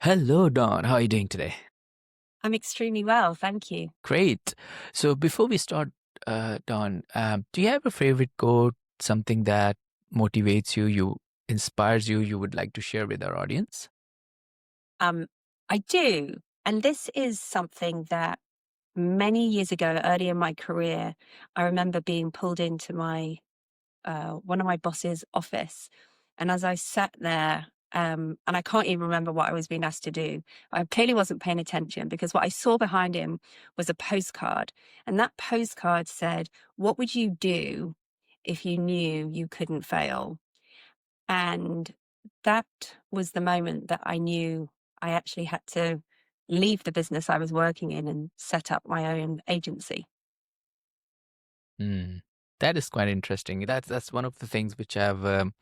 Hello, Don. How are you doing today? I'm extremely well, thank you. Great. So before we start, Don, do you have a favorite quote, something that motivates you, inspires you, you would like to share with our audience? Um, I do, and this is something that many years ago, early in my career, I remember being pulled into my one of my boss's office, and as I sat there, and I can't even remember what I was being asked to do. I clearly wasn't paying attention because what I saw behind him was a postcard, and that postcard said, "What would you do if you knew you couldn't fail?" And that was the moment that I knew I actually had to leave the business I was working in and set up my own agency. Hmm. That is quite interesting. That's one of the things which I've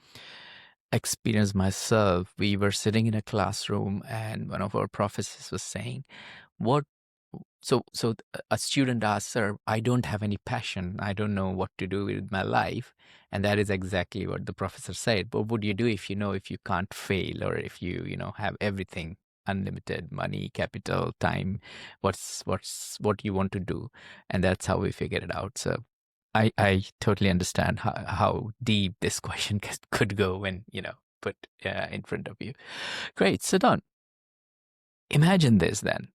experienced myself. We were sitting in a classroom, and one of our professors was saying, "What a student asked, sir, I don't have any passion. I don't know what to do with my life." And that is exactly what the professor said. What would you do if you know if you can't fail, or if you have everything, unlimited money, capital, time? What you want to do? And that's how we figured it out. So I totally understand how deep this question could go when, put in front of you. Great. So Don, imagine this then.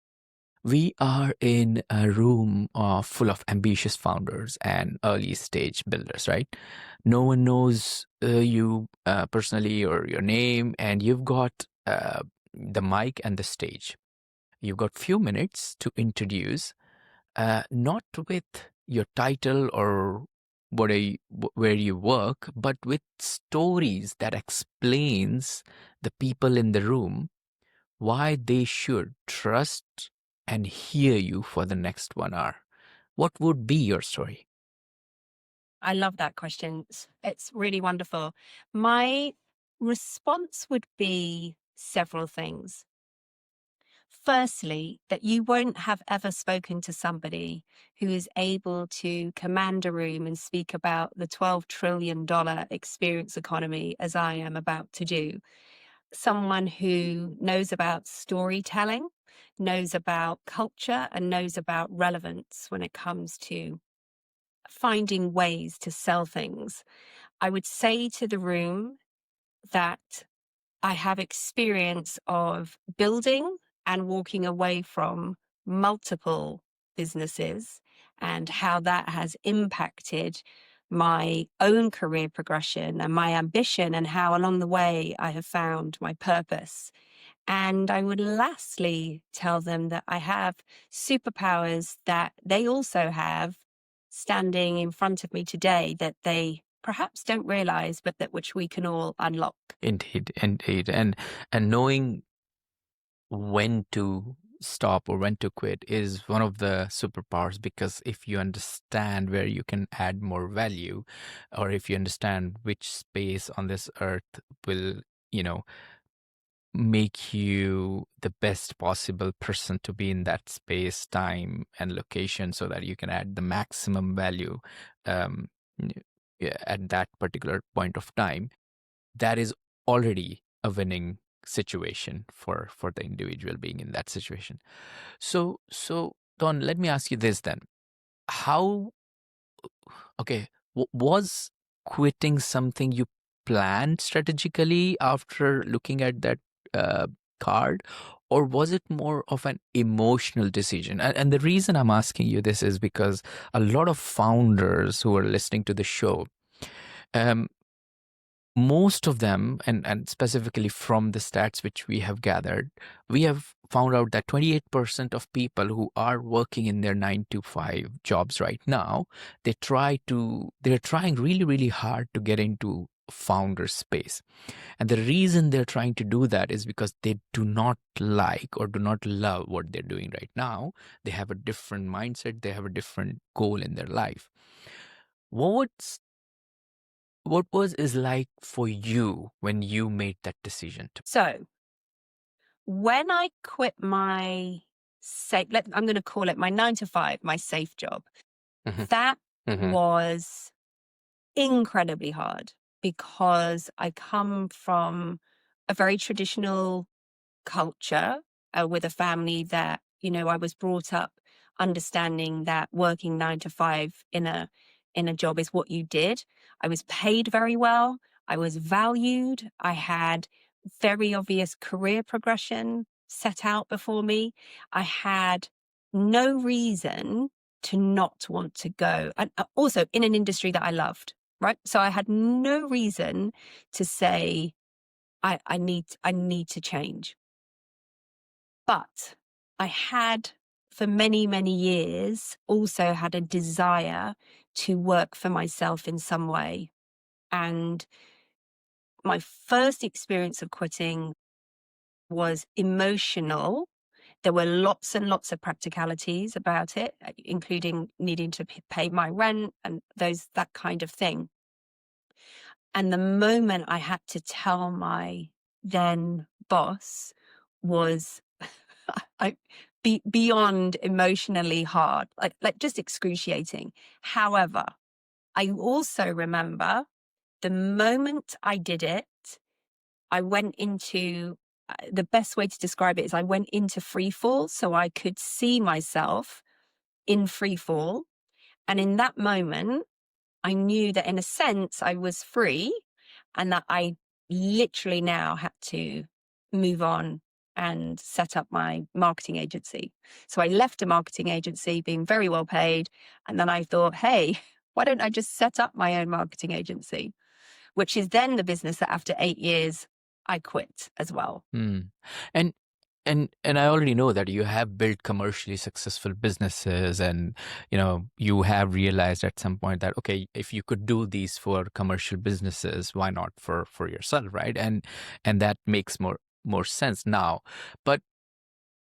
We are in a room full of ambitious founders and early stage builders, right? No one knows you personally or your name, and you've got the mic and the stage. You've got few minutes to introduce, not with your title or where you work, but with stories that explains the people in the room why they should trust and hear you for the next 1 hour. What would be your story? I love that question. It's really wonderful. My response would be several things. Firstly, that you won't have ever spoken to somebody who is able to command a room and speak about the $12 trillion experience economy as I am about to do. Someone who knows about storytelling, knows about culture, and knows about relevance when it comes to finding ways to sell things. I would say to the room that I have experience of building and walking away from multiple businesses and how that has impacted my own career progression and my ambition, and how along the way I have found my purpose. And I would lastly tell them that I have superpowers that they also have standing in front of me today that they perhaps don't realize, but that which we can all unlock. Indeed, indeed. And knowing when to stop or when to quit is one of the superpowers, because if you understand where you can add more value, or if you understand which space on this earth will, you know, make you the best possible person to be in that space, time, and location, so that you can add the maximum value um, n- yeah, at that particular point of time, that is already a winning situation for the individual being in that situation. So Don, let me ask you this then. How Okay, was quitting something you planned strategically after looking at that uh, card, or was it more of an emotional decision? And the reason I'm asking you this is because a lot of founders who are listening to the show, um, most of them, and specifically from the stats which we have gathered, we have found out that 28% of people who are working in their 9 to 5 jobs right now, they're trying really, really hard to get into founder space. And the reason they're trying to do that is because they do not like or do not love what they're doing right now. They have a different mindset, they have a different goal in their life. What's what was is like for you when you made that decision to? So when I quit I'm going to call it my 9 to 5, my safe job, Mhm, that mhm, was incredibly hard because I come from a very traditional culture with a family that, I was brought up understanding that working 9 to 5 in a job is what you did. I was paid very well. I was valued. I had very obvious career progression set out before me. I had no reason to not want to go. And also in an industry that I loved, right? So I had no reason to say, I need to change. But I had, for many, many years, also had a desire to work for myself in some way. And my first experience of quitting was emotional. There were lots and lots of practicalities about it, including needing to pay my rent and that kind of thing. And the moment I had to tell my then boss was I, beyond emotionally hard, like just excruciating. However, I also remember the moment I did it, I went into the best way to describe it is I went into free fall so I could see myself in free fall. And in that moment, I knew that in a sense I was free and that I literally now had to move on and set up my marketing agency. So I left a marketing agency being very well paid. And then I thought, hey, why don't I just set up my own marketing agency? Which is then the business that after 8 years, I quit as well. Mm. And and I already know that you have built commercially successful businesses, and you have realized at some point that, okay, if you could do these for commercial businesses, why not for yourself, right? And that makes more sense now. But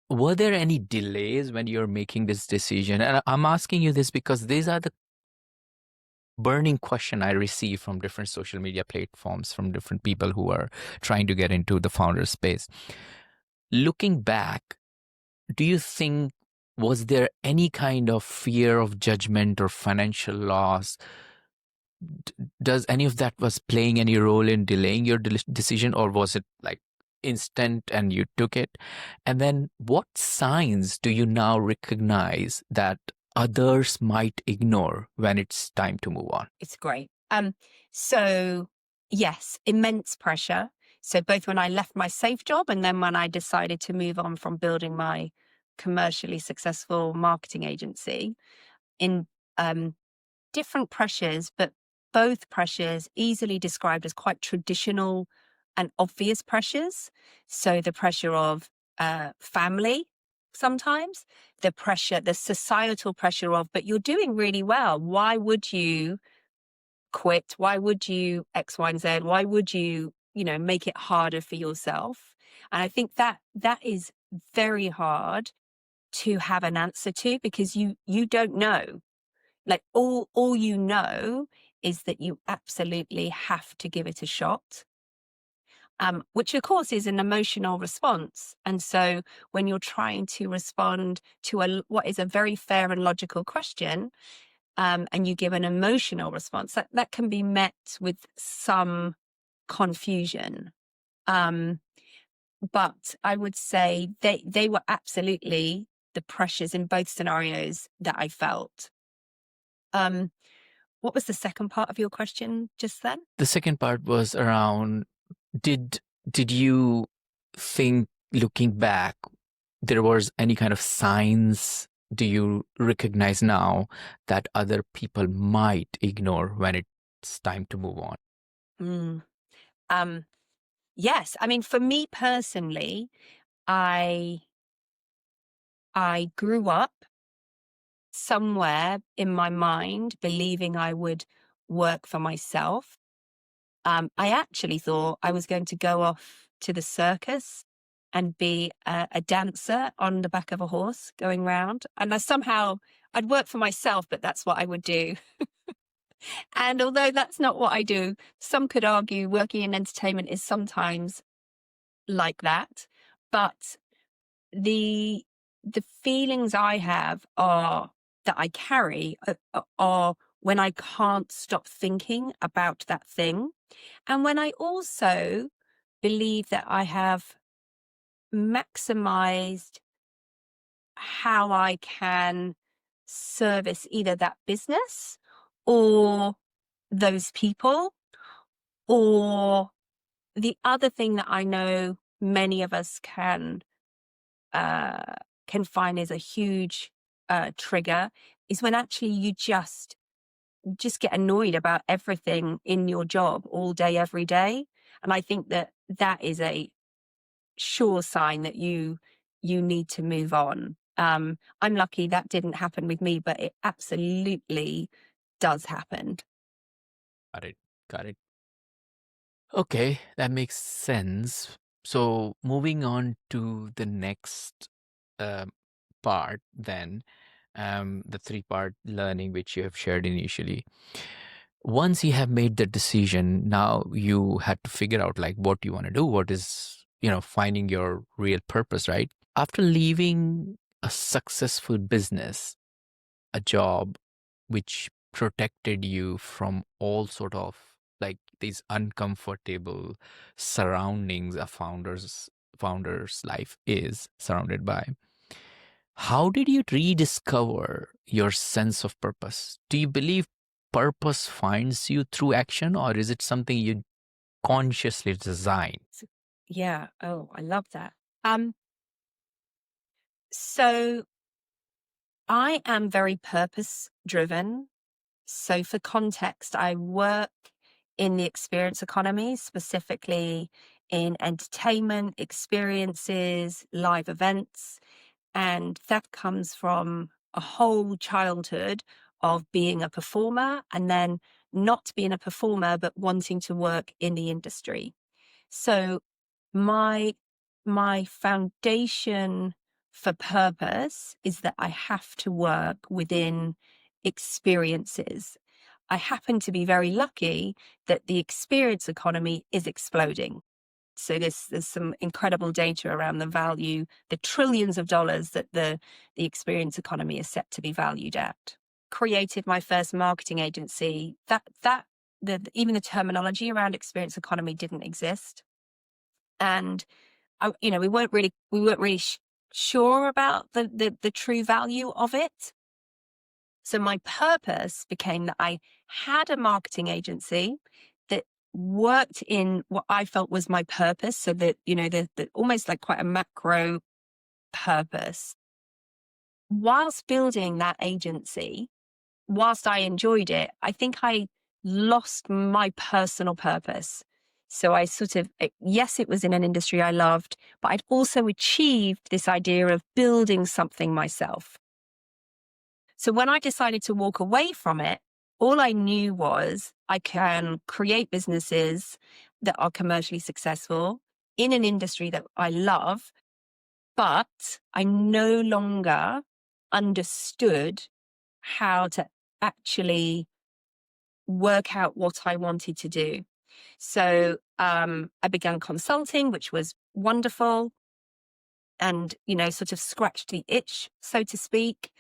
were there any delays when you're making this decision? And I'm asking you this because these are the burning question I receive from different social media platforms, from different people who are trying to get into the founder space. Looking back, do you think, was there any kind of fear of judgment or financial loss? Does any of that was playing any role in delaying your decision, or was it like instant and you took it? And then what signs do you now recognize that others might ignore when it's time to move on? It's great. So yes, immense pressure. So both when I left my safe job and then when I decided to move on from building my commercially successful marketing agency, in different pressures, but both pressures easily described as quite traditional and obvious pressures. So the pressure of family, sometimes the societal pressure of, but you're doing really well. Why would you quit? Why would you X, Y, and Z? Why would you, make it harder for yourself? And I think that is very hard to have an answer to because you don't know. Like all you know is that you absolutely have to give it a shot. Which of course is an emotional response. And so when you're trying to respond to what is a very fair and logical question, and you give an emotional response, that can be met with some confusion. But I would say they were absolutely the pressures in both scenarios that I felt. What was the second part of your question just then? The second part was around, did did you think, looking back, there was any kind of signs, do you recognize now, that other people might ignore when it's time to move on? Mm. Um, yes. I mean, for me personally, I I grew up somewhere in my mind believing I would work for myself. I actually thought I was going to go off to the circus and be a dancer on the back of a horse going round. And I'd work for myself, but that's what I would do. And although that's not what I do, some could argue working in entertainment is sometimes like that. But the the feelings I have are that I carry are when I can't stop thinking about that thing. And when I also believe that I have maximized how I can service either that business or those people. Or the other thing that I know many of us uh, can find is a huge trigger is when actually you just get annoyed about everything in your job all day, every day. And I think that that is a sure sign that you need to move on. I'm lucky that didn't happen with me, but it absolutely does happen. Got it. Got it. Okay, that makes sense. So moving on to the next um, part, then the three-part learning which you have shared initially. Once you have made the decision, now you had to figure out like what you want to do, what is, finding your real purpose, right? After leaving a successful business, a job which protected you from all sort of like these uncomfortable surroundings a founder's life is surrounded by, how did you rediscover your sense of purpose? Do you believe purpose finds you through action, or is it something you consciously design? Yeah. Oh, I love that. Um, so I am very purpose driven. So for context, I work in the experience economy, specifically in entertainment, experiences, live events. And that comes from a whole childhood of being a performer and then not being a performer, but wanting to work in the industry. So my my foundation for purpose is that I have to work within experiences. I happen to be very lucky that the experience economy is exploding. So there's some incredible data around the value, the trillions of dollars that the experience economy is set to be valued at. Created my first marketing agency. Even the terminology around experience economy didn't exist, and we weren't really sure about the true value of it. So my purpose became that I had a marketing agency that worked in what I felt was my purpose. So that, the almost like quite a macro purpose. Whilst building that agency, whilst I enjoyed it, I think I lost my personal purpose. So I yes, it was in an industry I loved, but I'd also achieved this idea of building something myself. So when I decided to walk away from it, all I knew was I can create businesses that are commercially successful in an industry that I love, but I no longer understood how to actually work out what I wanted to do. So I began consulting, which was wonderful and, sort of scratched the itch, so to speak.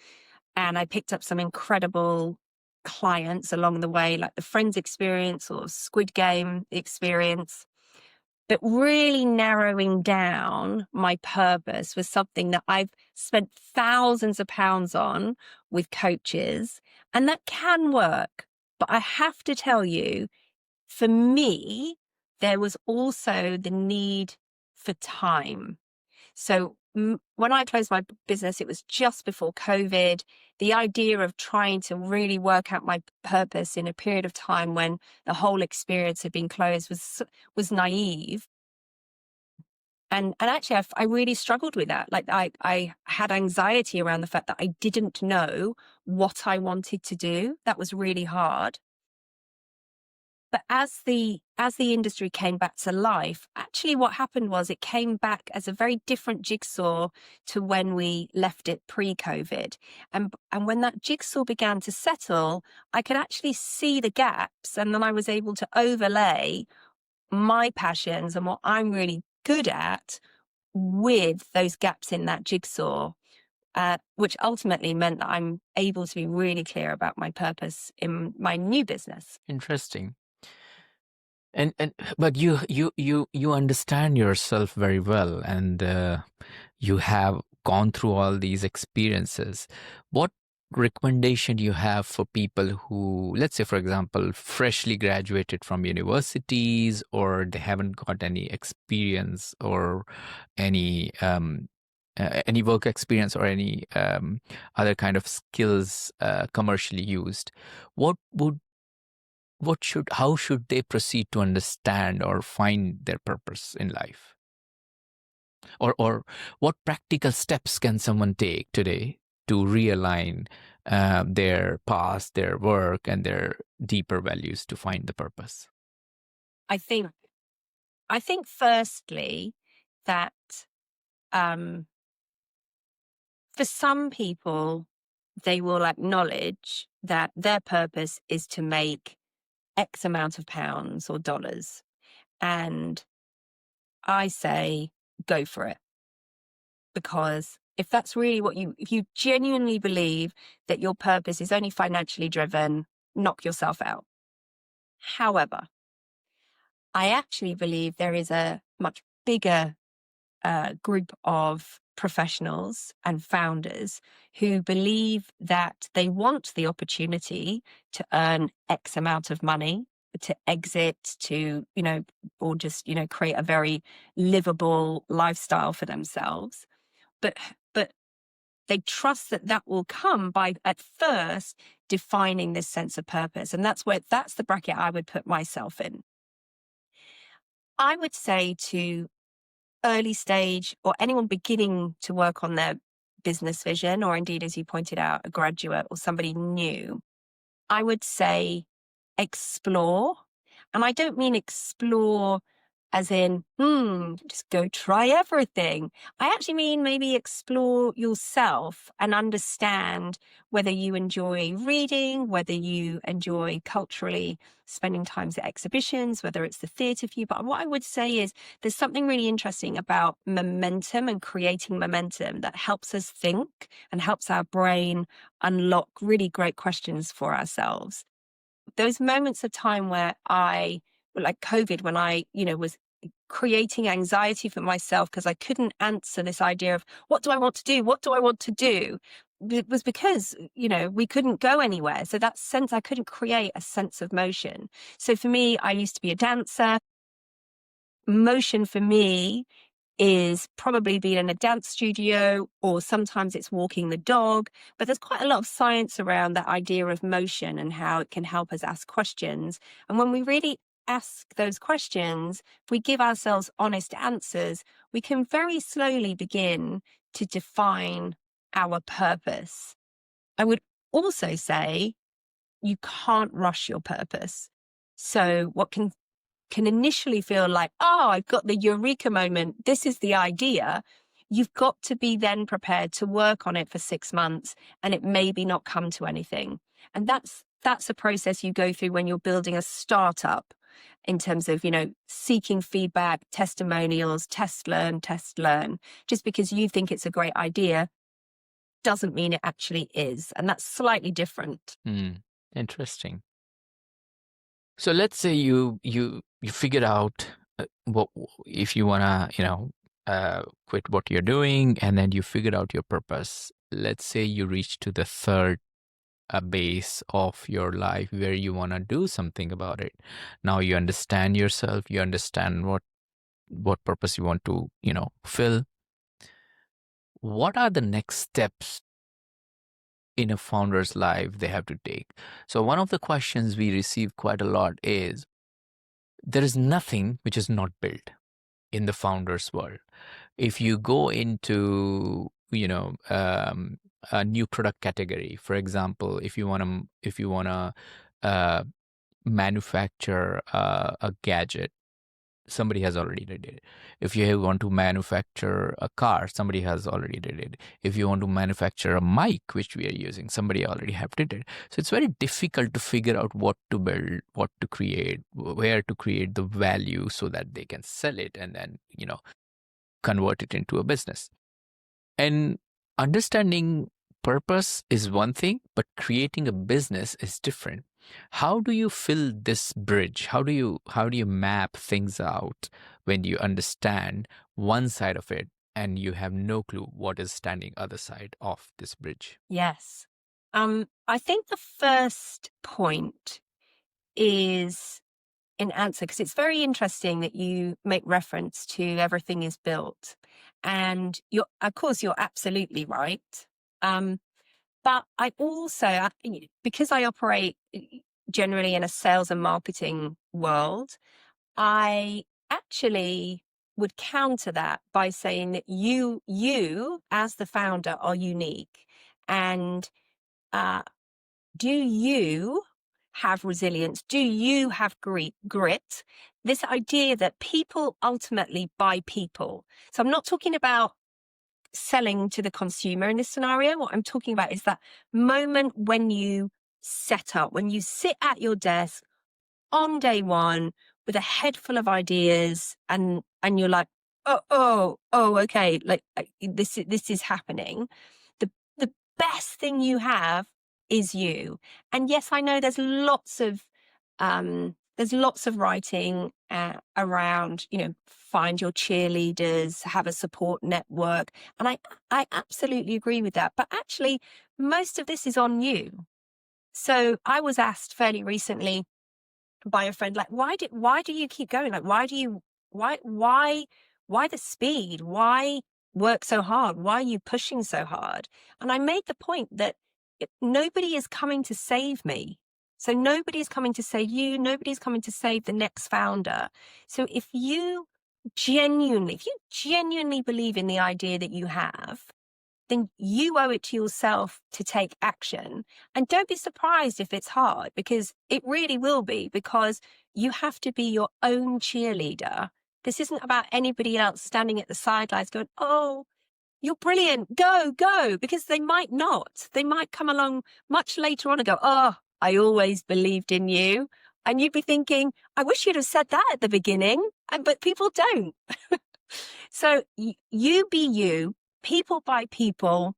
And I picked up some incredible clients along the way, like the Friends experience or Squid Game experience. But really narrowing down my purpose was something that I've spent thousands of pounds on with coaches, and that can work. But I have to tell you, for me, there was also the need for time. So when I closed my business, it was just before COVID. The idea of trying to really work out my purpose in a period of time when the whole experience had been closed was naive. And actually, I really struggled with that. Like I had anxiety around the fact that I didn't know what I wanted to do. That was really hard. But as the industry came back to life, actually what happened was it came back as a very different jigsaw to when we left it pre-COVID. And when that jigsaw began to settle, I could actually see the gaps, and then I was able to overlay my passions and what I'm really good at with those gaps in that jigsaw, which ultimately meant that I'm able to be really clear about my purpose in my new business. Interesting. And but you understand yourself very well, and you have gone through all these experiences. What recommendation do you have for people who, let's say, for example, freshly graduated from universities, or they haven't got any experience or any any work experience or any other kind of skills commercially used? What would what should how should they proceed to understand or find their purpose in life? Or what practical steps can someone take today to realign their past, their work, and their deeper values to find the purpose? I think I think firstly that um, for some people, they will acknowledge that their purpose is to make X amount of pounds or dollars. And I say, go for it. Because if that's really if you genuinely believe that your purpose is only financially driven, knock yourself out. However, I actually believe there is a much bigger group of professionals and founders who believe that they want the opportunity to earn X amount of money, to exit, to, or just, create a very livable lifestyle for themselves. But, but they trust that that will come by at first defining this sense of purpose. And that's the bracket I would put myself in. I would say to early stage or anyone beginning to work on their business vision, or indeed, as you pointed out, a graduate or somebody new, I would say explore. And I don't mean explore as in, just go try everything. I actually mean maybe explore yourself and understand whether you enjoy reading, whether you enjoy culturally spending times at exhibitions, whether it's the theatre for you. But what I would say is there's something really interesting about momentum and creating momentum that helps us think and helps our brain unlock really great questions for ourselves. Those moments of time where like COVID, when I, was creating anxiety for myself because I couldn't answer this idea of what do I want to do? What do I want to do? It was because, we couldn't go anywhere. So that sense, I couldn't create a sense of motion. So for me, I used to be a dancer. Motion for me is probably being in a dance studio, or sometimes it's walking the dog. But there's quite a lot of science around that idea of motion and how it can help us ask questions. And when we really ask those questions, if we give ourselves honest answers, we can very slowly begin to define our purpose. I would also say you can't rush your purpose. So what can initially feel like, oh, I've got the eureka moment. This is the idea. You've got to be then prepared to work on it for 6 months, and it maybe not come to anything. And that's a process you go through when you're building a startup in terms of, seeking feedback, testimonials, test, learn. Just because you think it's a great idea doesn't mean it actually is. And that's slightly different. Interesting. So let's say you figured out what if you wanna quit what you're doing, and then you figured out your purpose. Let's say you reach to the third base of your life where you wanna do something about it. Now you understand yourself. You understand what purpose you want to fill. What are the next steps in a founder's life they have to take? So one of the questions we receive quite a lot is, there is nothing which is not built in the founder's world. If you go into a new product category, for example, if you want to manufacture a gadget, somebody has already did it. If you want to manufacture a car, somebody has already did it. If you want to manufacture a mic, which we are using, somebody already have did it. So it's very difficult to figure out what to build, what to create, where to create the value so that they can sell it and then, convert it into a business. And understanding purpose is one thing, but creating a business is different. How do you fill this bridge? How do you map things out when you understand one side of it and you have no clue what is standing other side of this bridge? Yes. I think the first point is in answer, because it's very interesting that you make reference to everything is built. And of course, you're absolutely right. Um, but I also, because I operate generally in a sales and marketing world, I actually would counter that by saying that you as the founder are unique. And uh, do you have resilience? Do you have grit? This idea that people ultimately buy people. So I'm not talking about selling to the consumer in this scenario. What I'm talking about is that moment when you set up, when you sit at your desk on day one with a head full of ideas, and you're like, oh, okay, like this is happening. The best thing you have is you. And yes, I know there's lots of writing around, find your cheerleaders, have a support network, and I absolutely agree with that. But actually, most of this is on you. So I was asked fairly recently by a friend, like, why do you keep going? Like, why the speed? Why work so hard? Why are you pushing so hard? And I made the point that nobody is coming to save me. So nobody's coming to save you. Nobody's coming to save the next founder. So if you genuinely believe in the idea that you have, then you owe it to yourself to take action. And don't be surprised if it's hard, because it really will be, because you have to be your own cheerleader. This isn't about anybody else standing at the sidelines going, oh, you're brilliant, go, go, because they might not. They might come along much later on and go, oh, I always believed in you. And you'd be thinking, I wish you'd have said that at the beginning. But people don't. So you be you, people by people,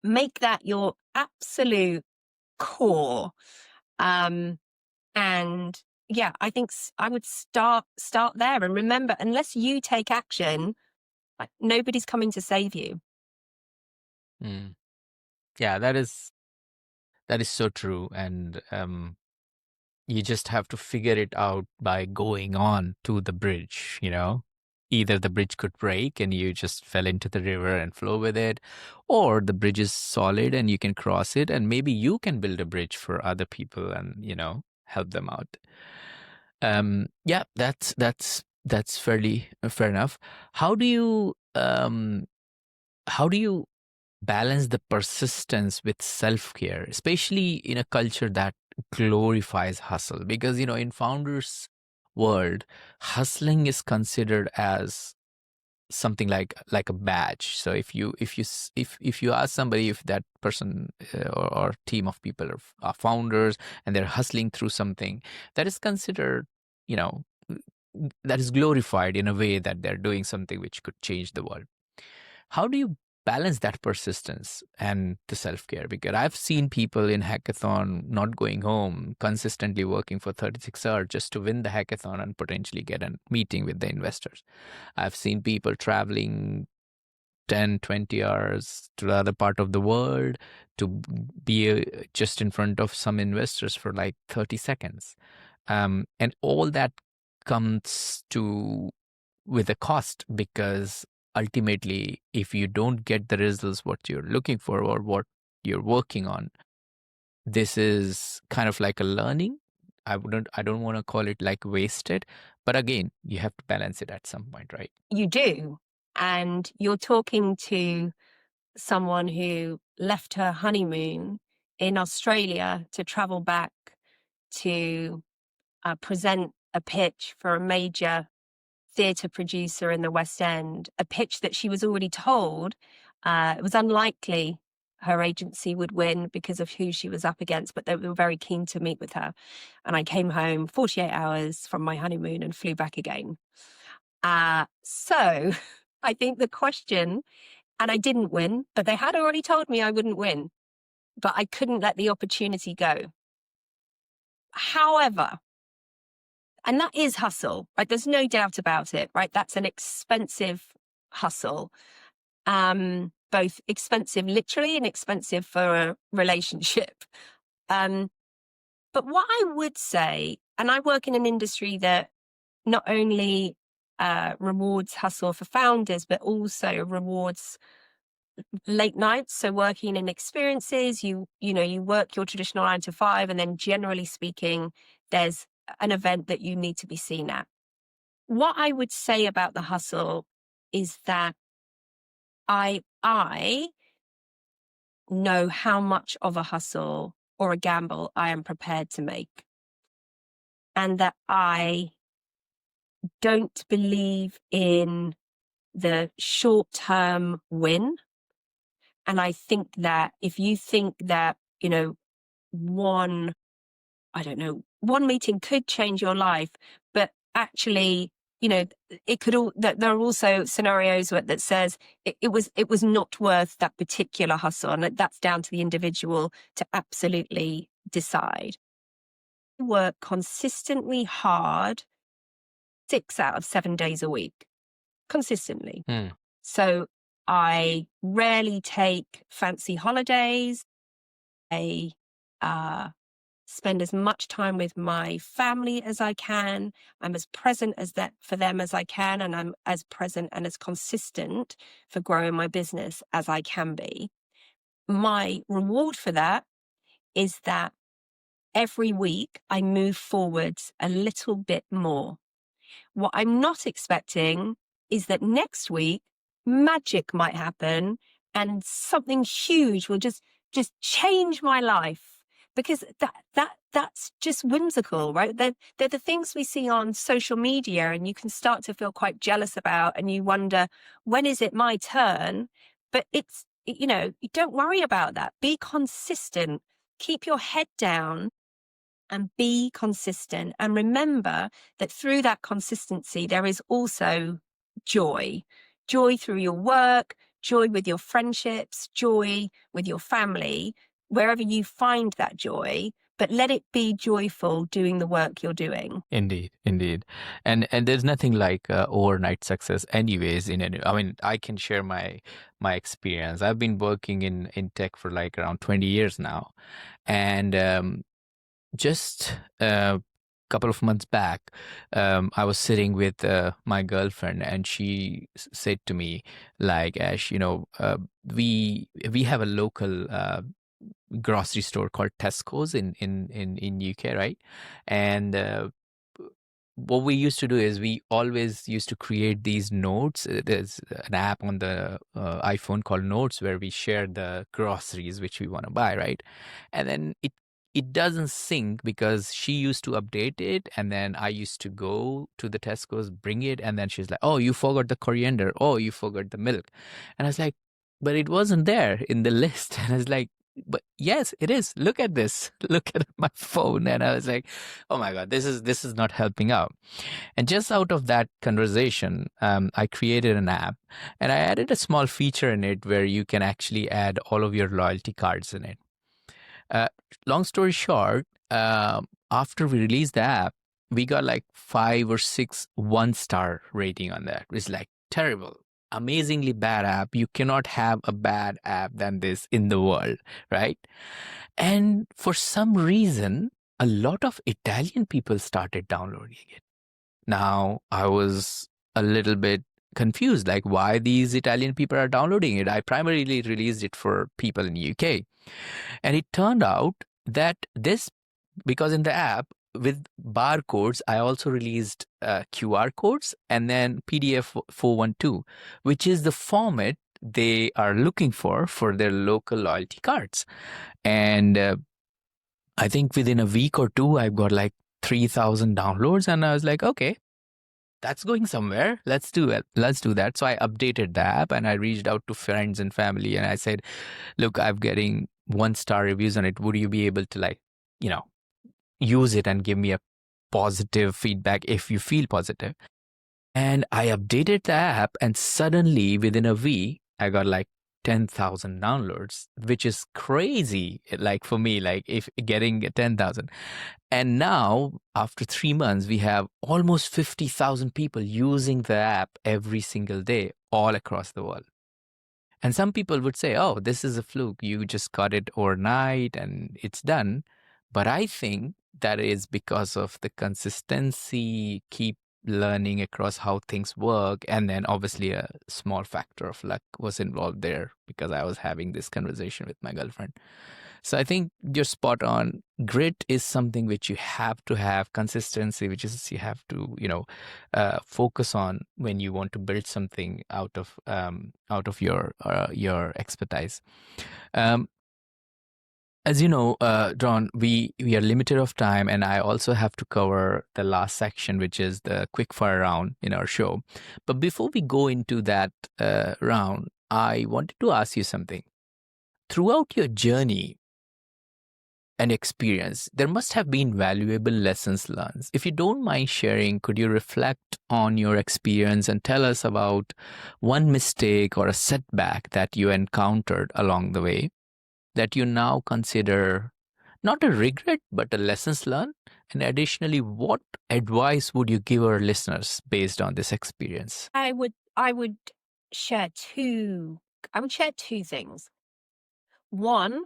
make that your absolute core. Um, and yeah, I think I would start there. And remember, unless you take action, like, nobody's coming to save you. Mm. Yeah, that is so true, and you just have to figure it out by going on to the bridge, Either the bridge could break and you just fell into the river and flow with it, or the bridge is solid and you can cross it, and maybe you can build a bridge for other people and, help them out. Yeah, that's fairly fair enough. How do you how do you balance the persistence with self-care, especially in a culture that glorifies hustle? Because, in founders world, hustling is considered as something like a badge. So if you ask somebody if that person or team of people are founders and they're hustling through something, that is considered, you know that is glorified in a way that they're doing something which could change the world. How do you balance that persistence and the self-care? Because I've seen people in hackathon not going home, consistently working for 36 hours just to win the hackathon and potentially get a meeting with the investors. I've seen people traveling 10, 20 hours to the other part of the world to be just in front of some investors for like 30 seconds. And all that comes to with a cost, because ultimately, if you don't get the results what you're looking for or what you're working on, this is kind of like a learning. I don't want to call it like wasted, but again, you have to balance it at some point, right? You do. And you're talking to someone who left her honeymoon in Australia to travel back to present a pitch for a major theatre producer in the West End, a pitch that she was already told it was unlikely her agency would win because of who she was up against, but they were very keen to meet with her. And I came home 48 hours from my honeymoon and flew back again. So I think the question, and I didn't win, but they had already told me I wouldn't win, but I couldn't let the opportunity go. However, and that is hustle, right? There's no doubt about it, right? That's an expensive hustle. Both expensive literally and expensive for a relationship. Um, but what I would say, and I work in an industry that not only rewards hustle for founders, but also rewards late nights. So working in experiences, you work your traditional 9 to 5, and then generally speaking, there's an event that you need to be seen at. What I would say about the hustle is that I know how much of a hustle or a gamble I am prepared to make, and that I don't believe in the short-term win. And I think that if you think that, one, I don't know, one meeting could change your life, but actually, it could all that there are also scenarios that says it was not worth that particular hustle. And that's down to the individual to absolutely decide. Work consistently hard 6 out of 7 days a week, consistently. Hmm. So I rarely take fancy holidays. I spend as much time with my family as I can. I'm as present as that for them as I can, and I'm as present and as consistent for growing my business as I can be. My reward for that is that every week I move forwards a little bit more. What I'm not expecting is that next week magic might happen and something huge will just change my life, because that's just whimsical, right? They're the things we see on social media, and you can start to feel quite jealous about, and you wonder, when is it my turn? But it's, you don't worry about that. Be consistent. Keep your head down and be consistent. And remember that through that consistency, there is also joy. Joy through your work, joy with your friendships, joy with your family, wherever you find that joy, but let it be joyful doing the work you're doing. Indeed, indeed, and there's nothing like overnight success, anyways. I mean, I can share my experience. I've been working in tech for like around 20 years now, and just a couple of months back, I was sitting with my girlfriend, and she said to me, like, Ash, we have a local grocery store called Tesco's in UK, right? And what we used to do is we always used to create these notes. There's an app on the iPhone called Notes where we share the groceries which we want to buy, right? And then it doesn't sync because she used to update it, and then I used to go to the Tesco's, bring it, and then she's like, "Oh, you forgot the coriander. Oh, you forgot the milk." And I was like, "But it wasn't there in the list." And I was like, "But yes, it is. Look at this. Look at my phone." And I was like, "Oh my God, this is not helping out." And just out of that conversation, I created an app, and I added a small feature in it where you can actually add all of your loyalty cards in it. Uh, Long story short, after we released the app, we got like 5 or 6 1-star rating on that. It's like terrible, amazingly bad app. You cannot have a bad app than this in the world, right? And for some reason, a lot of Italian people started downloading it. Now, I was a little bit confused, like why these Italian people are downloading it. I primarily released it for people in UK. And it turned out that because in the app with barcodes, I also released QR codes and then PDF 412, which is the format they are looking for their local loyalty cards. And I think within a week or two, I've got like 3,000 downloads. And I was like, okay, that's going somewhere. Let's do it. Let's do that. So I updated the app and I reached out to friends and family and I said, look, I'm getting 1-star reviews on it. Would you be able to use it and give me a positive feedback if you feel positive? And I updated the app and suddenly within a week, I got like 10,000 downloads, which is crazy. Like for me, like if getting 10,000. And now, after 3 months, we have almost 50,000 people using the app every single day, all across the world. And some people would say, oh, this is a fluke. You just got it overnight and it's done. But I think that is because of the consistency, keep learning across how things work. And then obviously a small factor of luck was involved there because I was having this conversation with my girlfriend. So I think you're spot on. Grit is something which you have to have, consistency, which is you have to, focus on when you want to build something out of your expertise. Um, as you know, John, we are limited of time, and I also have to cover the last section, which is the quick fire round in our show. But before we go into that round, I wanted to ask you something. Throughout your journey and experience, there must have been valuable lessons learned. If you don't mind sharing, could you reflect on your experience and tell us about one mistake or a setback that you encountered along the way that you now consider not a regret, but a lessons learned? And additionally, what advice would you give our listeners based on this experience? I would share two things. One,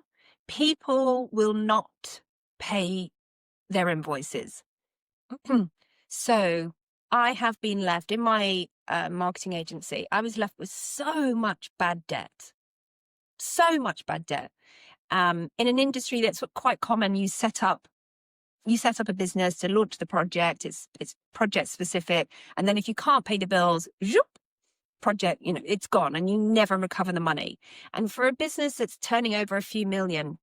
people will not pay their invoices. So I have been left in my marketing agency. I was left with so much bad debt, so much bad debt. In an industry that's quite common, you set up a business to launch the project. It's project specific, and then if you can't pay the bills, zoop, project, it's gone, and you never recover the money. And for a business that's turning over a few million,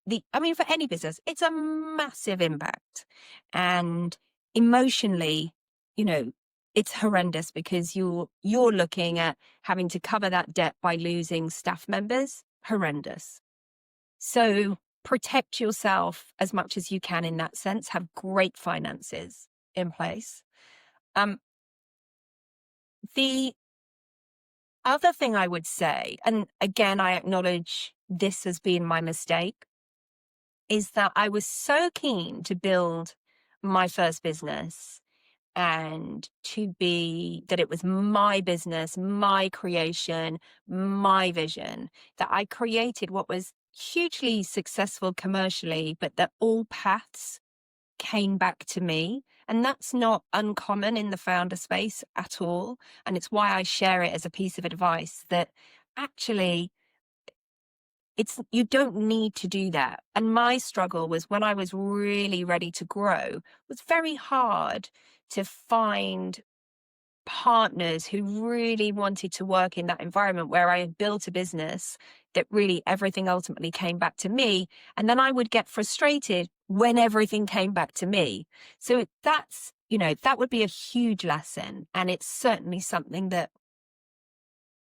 for any business, it's a massive impact. And emotionally, it's horrendous because you're looking at having to cover that debt by losing staff members. Horrendous. So protect yourself as much as you can in that sense. Have great finances in place. The other thing I would say, and again, I acknowledge this has been my mistake, is that I was so keen to build my first business and that it was my business, my creation, my vision, that I created what was hugely successful commercially, but that all paths came back to me. And that's not uncommon in the founder space at all. And it's why I share it as a piece of advice that actually you don't need to do that. And my struggle was when I was really ready to grow, it was very hard to find partners who really wanted to work in that environment where I had built a business that really everything ultimately came back to me. And then I would get frustrated when everything came back to me. So that would be a huge lesson. And it's certainly something that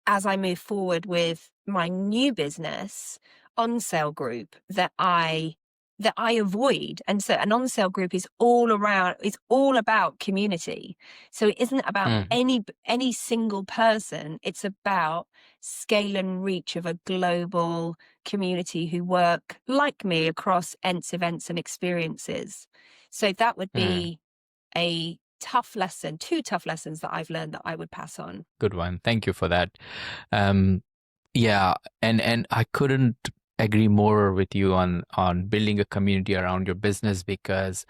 as I move forward with my new business, on-sale group, that I avoid. And so an on-sale group is all about community. So it isn't about any single person. It's about scale and reach of a global community who work like me across events and experiences. So that would be a tough lesson, two tough lessons that I've learned that I would pass on. Good one. Thank you for that. Yeah, and I couldn't agree more with you on building a community around your business because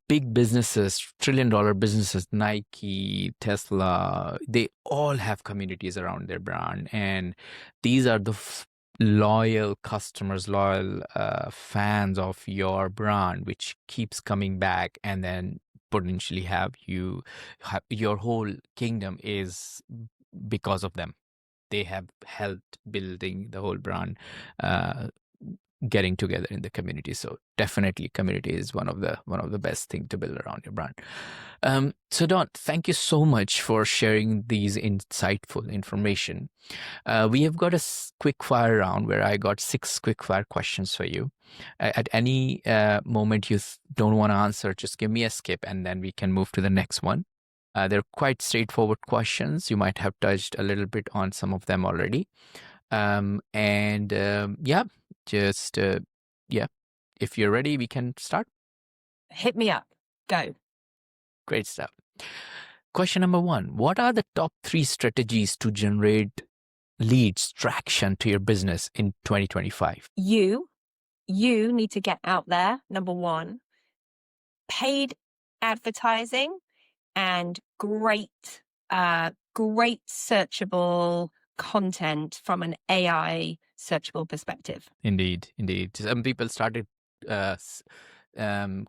big businesses, trillion-dollar businesses, Nike, Tesla, they all have communities around their brand, and these are the loyal customers, loyal fans of your brand, which keeps coming back, and then potentially your whole kingdom is because of them. They have helped building the whole brand, getting together in the community. So definitely, community is one of the best thing to build around your brand. So Don, thank you so much for sharing these insightful information. We have got a quick fire round where I got 6 quick fire questions for you. At any moment you don't want to answer, just give me a skip and then we can move to the next one. They're quite straightforward questions. You might have touched a little bit on some of them already. Yeah, just yeah, if you're ready, we can start. Hit me up. Go. Great stuff. Question number one: what are the top 3 strategies to generate leads, traction to your business in 2025? You need to get out there. Number one, paid advertising and great searchable content from an AI searchable perspective. Indeed, indeed. Some people started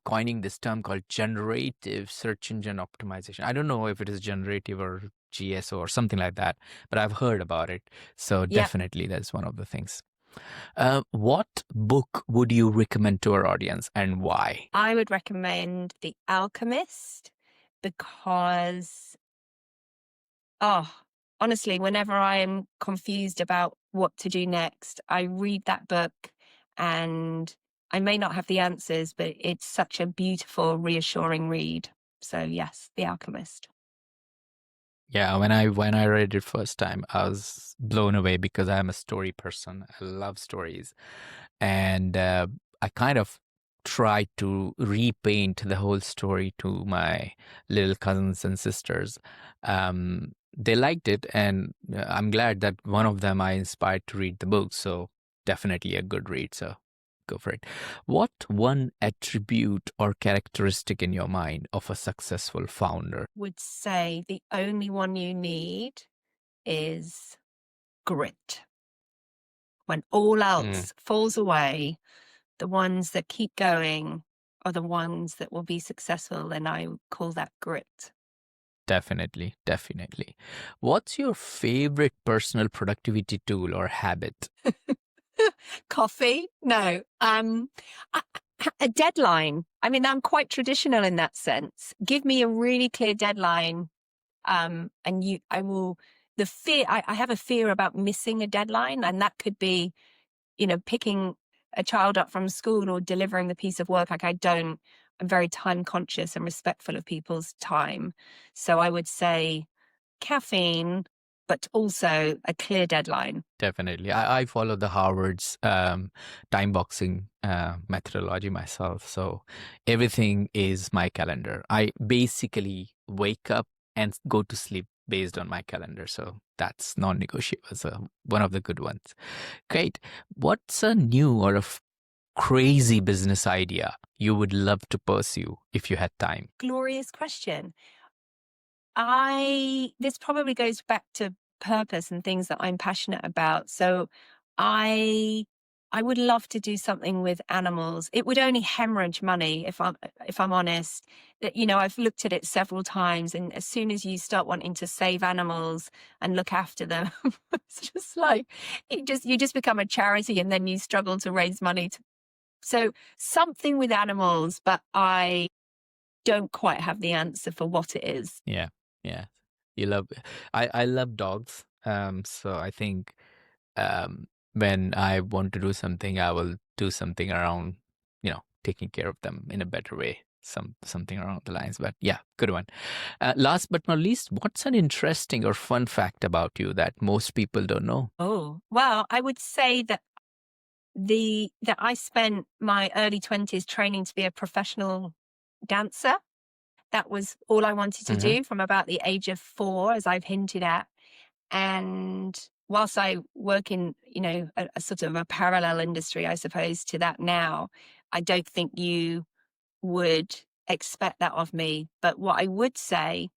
coining this term called generative search engine optimization. I don't know if it is generative or GSO or something like that, but I've heard about it. So Yep. definitely that's one of the things. What book would you recommend to our audience and why? I would recommend The Alchemist because, honestly, whenever I'm confused about what to do next, I read that book and I may not have the answers, but it's such a beautiful, reassuring read. So yes, The Alchemist. Yeah, when I read it first time, I was blown away because I'm a story person. I love stories, and I kind of tried to repaint the whole story to my little cousins and sisters. They liked it, and I'm glad that one of them I inspired to read the book. So definitely a good read. So go for it. What one attribute or characteristic in your mind of a successful founder? Would say the only one you need is grit. When all Mm. else falls away, the ones that keep going are the ones that will be successful. And I call that grit. Definitely, definitely. What's your favorite personal productivity tool or habit? Coffee? No. A deadline. I mean, I'm quite traditional in that sense. Give me a really clear deadline. I will, the fear, I have a fear about missing a deadline, and that could be, picking a child up from school or delivering the piece of work. I'm very time conscious and respectful of people's time. So I would say caffeine, but also a clear deadline. Definitely. I follow the Harvard's time boxing methodology myself. So everything is my calendar. I basically wake up and go to sleep based on my calendar. So that's non-negotiable. So one of the good ones. Great. What's a new or crazy business idea you would love to pursue if you had time? Glorious question. This probably goes back to purpose and things that I'm passionate about. So I I would love to do something with animals. It would only hemorrhage money if I'm honest. That I've looked at it several times, and as soon as you start wanting to save animals and look after them, it's just like you just become a charity, and then you struggle to raise money. So something with animals, but I don't quite have the answer for what it is. Yeah, yeah. You love. I love dogs. So I think when I want to do something, I will do something around, taking care of them in a better way. Something around the lines. But yeah, good one. Last but not least, what's an interesting or fun fact about you that most people don't know? Oh, well, I would say that I spent my early 20s training to be a professional dancer. That was all I wanted to Hmm. do from about the age of 4, as I've hinted at. And whilst I work in, a sort of a parallel industry, I suppose, to that now, I don't think you would expect that of me. But what I would say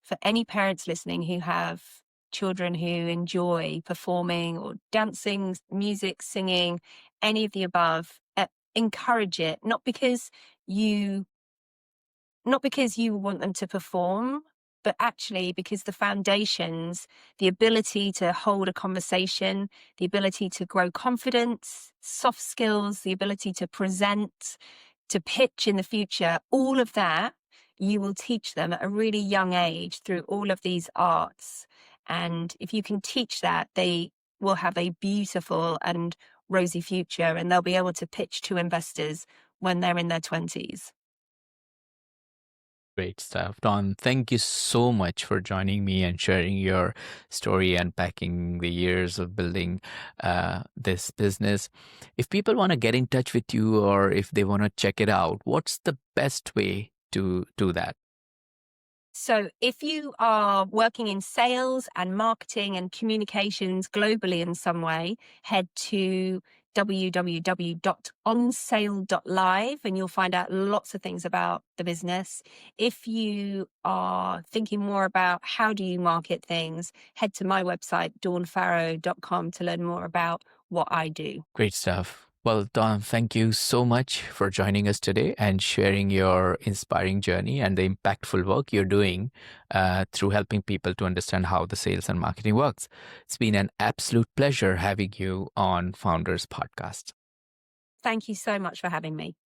for any parents listening who have children who enjoy performing or dancing, music, singing, any of the above, encourage it, you not because you want them to perform, but actually because the foundations, the ability to hold a conversation, the ability to grow confidence, soft skills, the ability to present, to pitch in the future, all of that you will teach them at a really young age through all of these arts. And if you can teach that, they will have a beautiful and rosy future, and they'll be able to pitch to investors when they're in their 20s. Great stuff. Don, thank you so much for joining me and sharing your story, unpacking the years of building this business. If people want to get in touch with you or if they want to check it out, what's the best way to do that? So, if you are working in sales and marketing and communications globally in some way, head to www.onsale.live and you'll find out lots of things about the business. If you are thinking more about how do you market things, head to my website, dawnfarrow.com, to learn more about what I do. Great stuff. Well, Don, thank you so much for joining us today and sharing your inspiring journey and the impactful work you're doing through helping people to understand how the sales and marketing works. It's been an absolute pleasure having you on Founders Podcast. Thank you so much for having me.